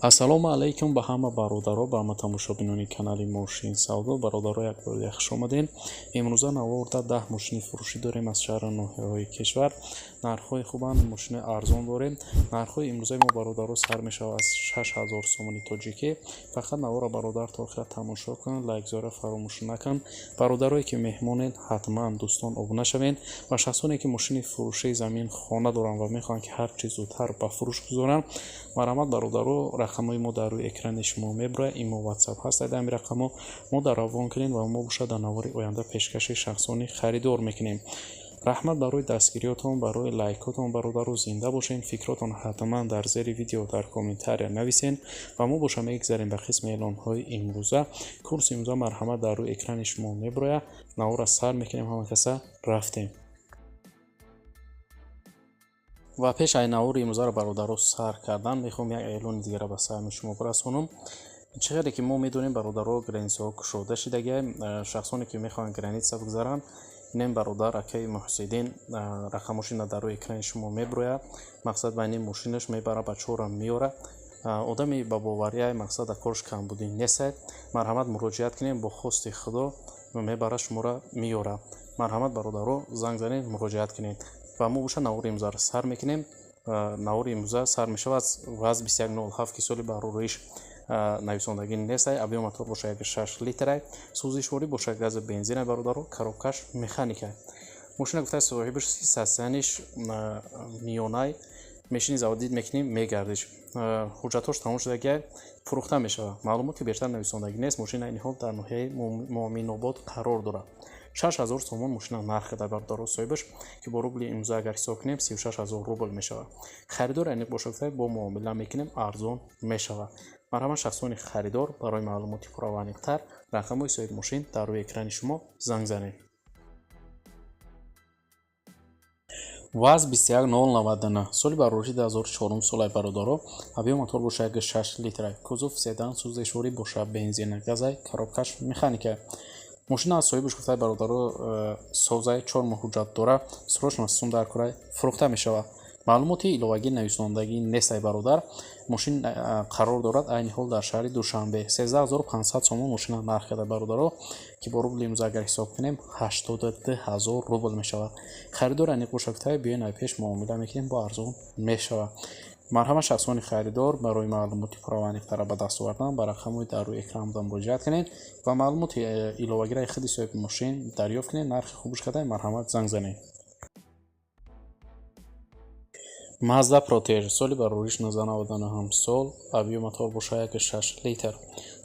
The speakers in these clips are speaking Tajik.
Ассалому алайкум ба ҳама бародаро, ба ҳама тамошобинони канали Мошин Савдо. Бародаро, як бор хуш омадед. Имрӯза навбарда 10 мошини фурӯшӣ дорем аз шаҳру ноҳияҳои кишвар. Нархҳои хубанд, мошини арзон дорем. Нархҳои имрӯзаи мо бародаро сар мешавад аз 6000 сомони тоҷикӣ. Фақат навбара бародар то охир тамошо кун, лайк зора фаромӯш накун. Бародарое ки меҳмонед, ҳатман дӯстон обуна шавед ва шахсоне ки мошини фурӯшии замин хона доранд ва мехоҳанд ки ҳар чиз зудтар ба фурӯш гузоранд, марҳамат бародаро, рақамҳои мо дар рӯи экрани шумо мебурад. Имо WhatsApp ҳастад. Ами рақамҳо мо дар равон кунед ва мо бошад дар навбари оянда пешкаши шахсони харидор мекунем. раҳмат барои дастгириётон, барои лайкотон. бародаро, зинда бошед. фикротон ҳатман дар зери видео дар комментария нависен ва мо боша мегзарем ба қисми эълонҳои имрӯза. курси имрӯза марҳамат дар рӯи экрани шумо мебурад. навбара сар мекунем, ҳама каса рафтем. ва пеш ай навбари имрӯзаро бародаро сар кардан, мехоҳам як эълони дигара ба сайми шумо расонам. чиқадре ки мо медонем бародаро границаҳо кушода шудагиаем. шахсоне ки мехоҳанд граница бигзаранд, инем бародар акаи Муҳсидин рақамошина дар рӯи экрани шумо мебурояд. мақсад байни мошинаш мебара ба чора меёра. одами ба бовария мақсад корш камбудӣ нестад. марҳамат муроҷиат кунем, бо хости худо мебара шуморо меёра. марҳамат бародаро, занг занед, муроҷиат кунед ва мо боша навбари имрӯзаро сар мекунем. навбари имрӯза сар мешавад ваз 2107 ки соли барорӯиш нависондагӣ нест. объем мотор боша 6 литр. сӯзишворӣ боша гази бензин бародаро. коробкаш механика. мошина гуфта соҳибаш сасяниш миёнай мешини заводид мекунем мегардиш. ҳуҷҷатош тамом шудагиа фурӯхта мешавад. маълумоти бештар нависондагӣ нест. мошина айни ҳол дар ноҳияи муоминобод қарор дорад. 6000 сомон мошина нарх карда бародаро соҳибаш ки бо рубли имрӯза агар ҳисоб кунем 36000 рубл мешавад. харидор айни бошагуфта бо муомила мекунем арзон мешавад. марҳамат шахсони харидор, барои маълумоти пурра ва аниқтар рақамҳои соҳиби мошин дар рӯи экрани шумо занг занед. ваз 21099 соли барорӯши 2004 солай бародаро. объем мотор боша 6 литр. кузов седан, сӯзишворӣ боша бензин, газай, коробкаш механика. мошина аз соҳибаш гуфта бародаро созай 4 моҳ ҳуҷҷат дора. срочно сум дар кора фурӯхта мешавад. маълумоти иловагӣ нависондагӣ нестай бародар. мошин қарор дорад айни ҳол дар шаҳри душанбе. 13500 сомон мошина нарх карда бародаро ки бо рубли имрӯза агар ҳисоб кунем 82000 рубл мешавад. харидор айни бошагуфта биён ай пеш муомила мекунем, бо арзон мешавад. марҳамат шахсони харидор, барои маълумоти пурра ва аниқтара ба даст овардан ба рақамҳои дар рӯи экранда муроҷиат кунед ва маълумоти иловагираи худи соҳиби мошин дарёфт кунед. нархи хубаш карда марҳамат занг занед. Mazda Protege соли барорӯш 1999 сол. объем мотор боша 6 литр.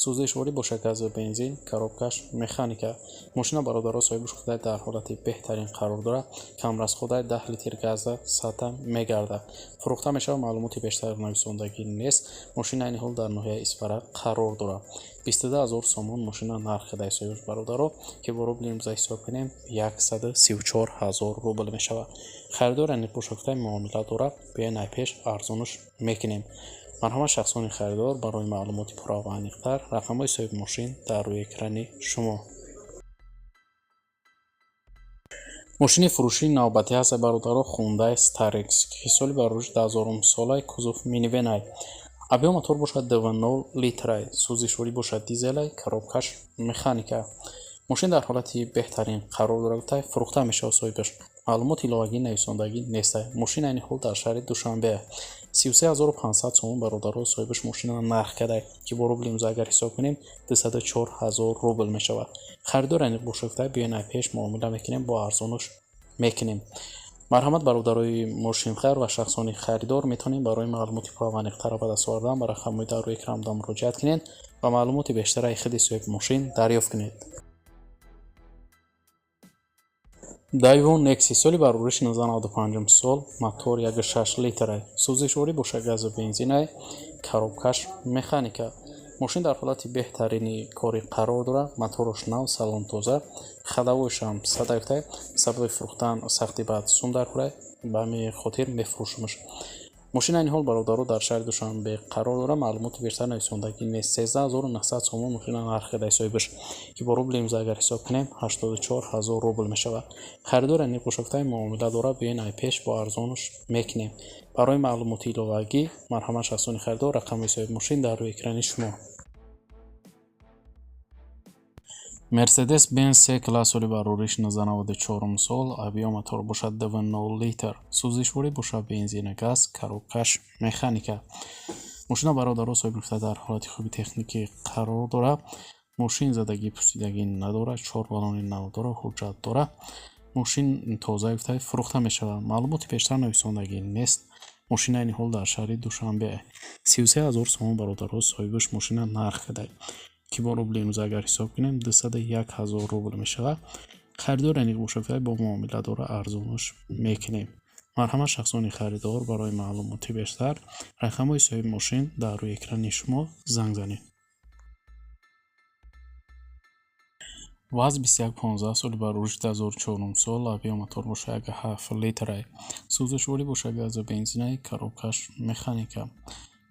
сӯзишворӣ боша гази бензин, коробкаш механика. мошина бародаро соҳибаш худай дар ҳолати беҳтарин қарор дорад. камрасходай 10 литр газа сата мегардад. фурӯхта мешавад. маълумоти бештар нависондагӣ нест. мошина айни ҳол дар ноҳияи Исфара қарор дорад. 22000 сомон мошина нарх кардаи соҳибаш бародаро ки бо рубли имрӯза ҳисоб кунем 134000 рубл мешавад. харидор айни бошагуфта муомила дорад. биён ай пеш арзонаш мекунем. марҳамат шахсони харидор, барои маълумоти пурра ва аниқтар рақамҳои соҳиби мошин дар рӯи экрани шумо. мошини фурӯшии навбатӣ ҳаст бародаро. Hyundai Starex ки соли барорӯш 2000 солай. кузов минивенай. объем мотор бошад 2.0 литр. сӯзишворӣ бошад дизелай, коробкаш механика. мошин дар ҳолати беҳтарин қарор дорад. фурӯхта мешавад соҳибаш. маълумоти иловагӣ нависондагӣ нестай. мошина айни ҳол дар шаҳри душанбе. 33500 сомон бародаро соҳибаш мошина нарх карда ки бо рубли имрӯза агар ҳисоб кунем 204000 рубл мешавад. харидор айни бошагуфта биён ай пеш муомила мекунем, бо арзонаш мекунем. марҳамат бародарои мошинхар ва шахсони харидор метавонем барои маълумоти пурра ва аниқтара ба даст овардан ба рақамҳои дар рӯи экранда муроҷиат кунед ва маълумоти бештараи худи соҳиби мошин дарёфт кунед. Daiwo Nexi соли барорӯш 1995 сол. мотор 1.6 литр. сӯзишворӣ боша гази бензин, коробкаш механика. мошин дар ҳолати беҳтарини кори қарор дорад. моторош нав, салон тоза. хадавоишам садагта. сабаби фурӯхтан сахти баъд сум дар кора. ба ҳамин хотир мефурӯшимаш. ماشین این حال برادرو در شهر دوشنبه قرار داره. معلومات بیشتر نویسندگی نیست. 13900 سوم ماشین نرخ حسابش که با روبل امضا اگر حساب کنیم 84000 روبل میشود. خریدار این گوشک‌های معامله داره بیاین ای پیش با ارزانش میکنیم. برای معلومات ایلاوگی مرحمت شخصانی خریدار رقم حساب ماشین در روی اکران شما. مرسدس بنز 3 کلاس ولی برورش 94 سال авиа мотор бошад 2.0 литр сӯзишворӣ бошад бензин газ коробкаш механика. мошина бародаро соҳиби гуфта дар ҳолати хуби техникӣ қарор дорад. мошин задагӣ пусидагӣ надорад. 4 балони нав дорад. ҳуҷҷат дорад. мошин тоза гуфта фурӯхта мешавад. маълумоти бештар нависондагӣ нест. мошина айни ҳол дар шаҳри душанбе 33000 сомон бародаро соҳибаш мошина нарх кардад که با روبل امضا اگر حساب کنیم 201,000 روبل میشود. خریدار این گوشک‌های با معامله داره ارزانش میکنیم. مرحمت شخصانی خریدار برای معلومات بیشتر رقم‌های صاحب ماشین در روی اکران شما زنگ زنید. واز 2115 سال برورش 2004 سال авиа мотор бошад 7 литр сӯзишворӣ бошад гази бензинай коробкаш механика.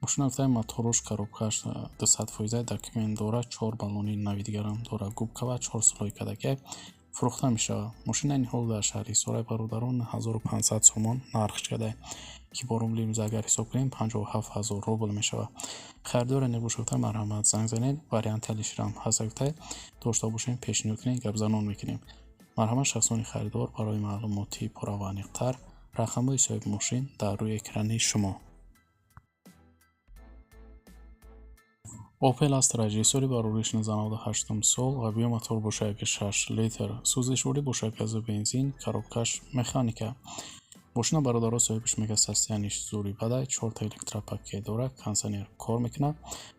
мошина гуфтаи моторош коробкаш 200% документ дорад. 4 балони нави дигарам дорад. губка ва 4 слойкадаке фурӯхта мешавад. мошина ин ҳол дар шаҳри сорай бародарон 1500 сомон нарх шуда ки бо рубли имзо агар ҳисоб кунем 57000 рубл мешавад. خریدار نگوشک‌های مرحمت زنگ زنید. وریانت الشرام حساب‌های داشته باشین پیشنهاد کنید گپزنان میکنیم. مرحمت شخصانی خریدار برای معلوماتی پرآونیق‌تر رقم‌های صاحب ماشین در روی اکران شما. اوپل استراجی سالی برورش 98 سال авиа мотор бошад 6 литр сӯзишворӣ бошад гази бензин коробкаш механика. мошина бародаро соҳибаш мега состояниш зури бада 4 та электропакет дорад. кондиционер кор мекунад.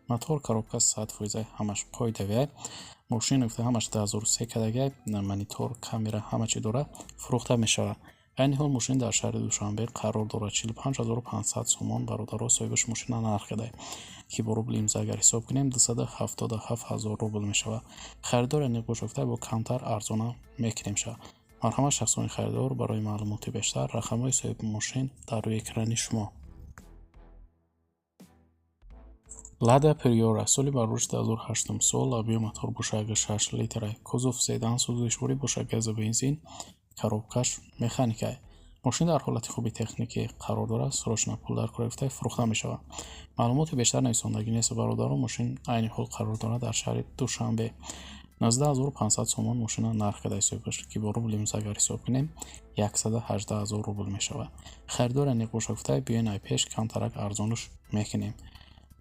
мотор коробка 100% ҳамаш қоидави. мошина гуфта ҳамаш 2003 кадаги монитор камера ҳама чи дорад. фурӯхта мешавад. айни ҳол мошин дар шаҳри душанбе қарор дорад. 45500 сомон бародаро соҳибаш мошина нарх кардад ки бо рубли имзо агар ҳисоб кунем 277000 рубл мешавад. خریدار این گوشک‌های با کمتر ارزانه میکنیم شود. مرحمت شخصانی خریدار برای معلومات بیشتر رقم‌های صاحب ماشین در روی اکران شما. لادا پریورا سالی برورش 2008 سال авиа мотор бошад 6 литр кузов седан сӯзишворӣ бошад гази бензин коробкаш механика. мошин дар ҳолати хуби техникӣ қарор дорад. срочна пул дар кор гирифта фурӯхта мешавад. маълумоти бештар нависондагӣ нест. бародарон мошин айни ҳол қарор дорад дар шаҳри душанбе 19500 сомон мошина нарх када ҳисобаш ки бо рубли имзо агар ҳисоб кунем 118000 рубл мешавад. خریدار این گوشک‌های بیاین ای پیش کمترک ارزانش میکنیم.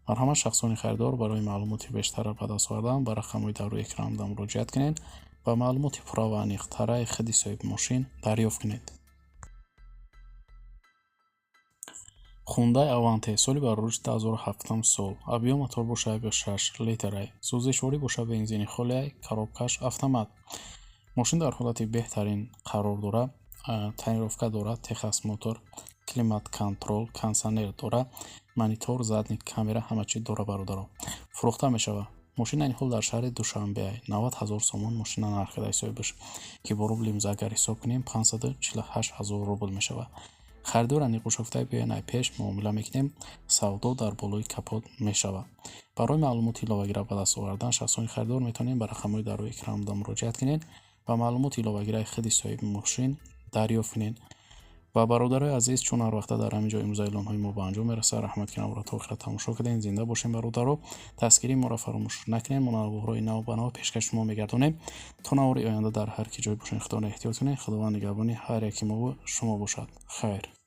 مرحمت شخصانی خریدار برای معلومات بیشتر به دست آوردن با رقم‌های در روی اکران مراجعه کنید و معلومات پرآونیق‌تر خود صاحب ماشین دریافت کنید. хундai аванте соли баруриш 2007 сол авиа мотор бошад 6 литр сӯзишворӣ бошад бензини холия коробкаш автомат. мошин дар ҳолати беҳтарин қарор дорад. тонировка дорад. техас мотор климат контрол кондиционер дорад. монитор задник камера ҳама чиз дорад бародаро. фурӯхта мешавад. мошина ин ҳол дар шаҳри душанбе 90000 сомон мошина нарх када ҳисобаш ки бо рубли имзо агар ҳисоб кунем 548000 рубл мешавад. خریدار این گوشک‌های بیاین ای پیش معامله میکنیم. سودا در بالای کپوت میشود. برای معلومات ایلاوگی را به دست آوردن شخصانی خریدار میتونید به رقم‌های در روی اکران مراجعه کنید و معلومات ایلاوگی را خود صاحب ماشین دریافت کنید. و برادرای عزیز چون هر وقت در همین جای امضای اعلان‌های ما به انجام میرسه رحمت کنید و تا آخر تماشا کردین. زنده باشین برادرها. دستگیری ما را فراموش نکنید. منوعات نو و نو پیشکش شما میگردونیم. تا نوری آینده در هر کی جای باشین خدا احتیاط کنید. خداوند نگهبان هر یکی ما و شما باشد. خیر.